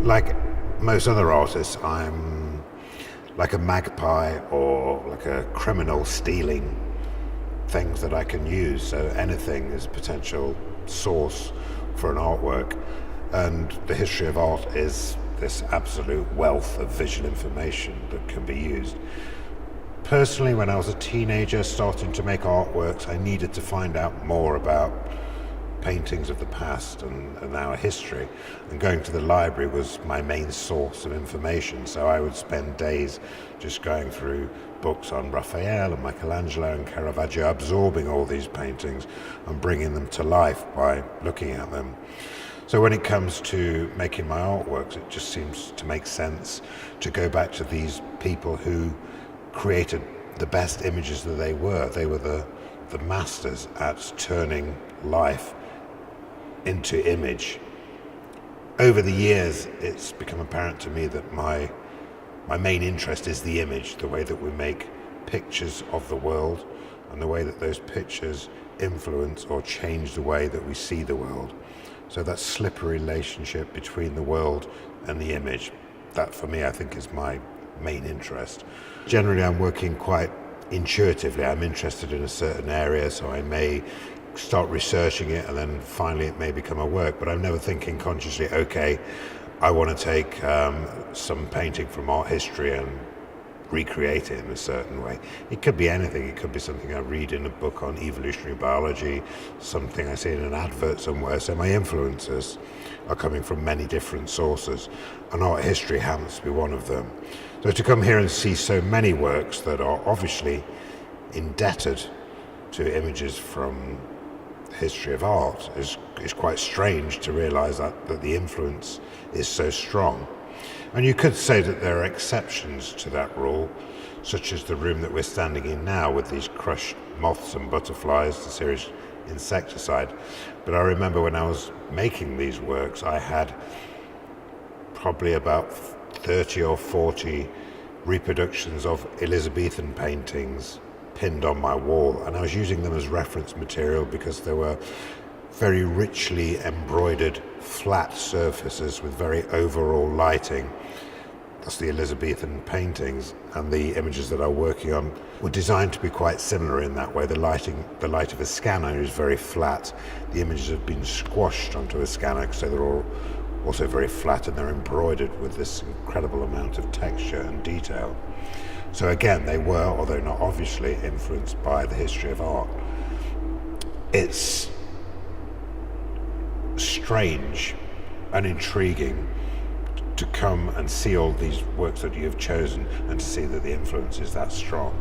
Like most other artists, I'm like a magpie or like a criminal stealing things that I can use. So anything is a potential source for an artwork. And the history of art is this absolute wealth of visual information that can be used. Personally, when I was a teenager starting to make artworks, I needed to find out more about paintings of the past and our history, and going to the library was my main source of information. So I would spend days just going through books on Raphael and Michelangelo and Caravaggio, absorbing all these paintings and bringing them to life by looking at them. So when it comes to making my artworks, it just seems to make sense to go back to these people who created the best images that they were. They were the masters at turning life into image. Over the years, it's become apparent to me that my main interest is the image, the way that we make pictures of the world and the way that those pictures influence or change the way that we see the world. So that slippery relationship between the world and the image, that for me I think is my main interest. Generally I'm working quite intuitively. I'm interested in a certain area, so I may start researching it and then finally it may become a work, but I'm never thinking consciously, okay, I want to take some painting from art history and recreate it in a certain way. It could be anything. It could be something I read in a book on evolutionary biology, something I see in an advert somewhere. So my influences are coming from many different sources, and art history happens to be one of them. So to come here and see so many works that are obviously indebted to images from the history of art is quite strange to realize that the influence is so strong. And you could say that there are exceptions to that rule, such as the room that we're standing in now with these crushed moths and butterflies, the series Insecticide. But I remember when I was making these works, I had probably about 30 or 40 reproductions of Elizabethan paintings pinned on my wall, and I was using them as reference material because they were very richly embroidered flat surfaces with very overall lighting. That's the Elizabethan paintings, and the images that I'm working on were designed to be quite similar in that way. The light of a scanner is very flat. The images have been squashed onto a scanner, so they're all also very flat, and they're embroidered with this incredible amount of texture and detail. So again, they were, although not obviously, influenced by the history of art. It's strange and intriguing to come and see all these works that you've chosen and to see that the influence is that strong.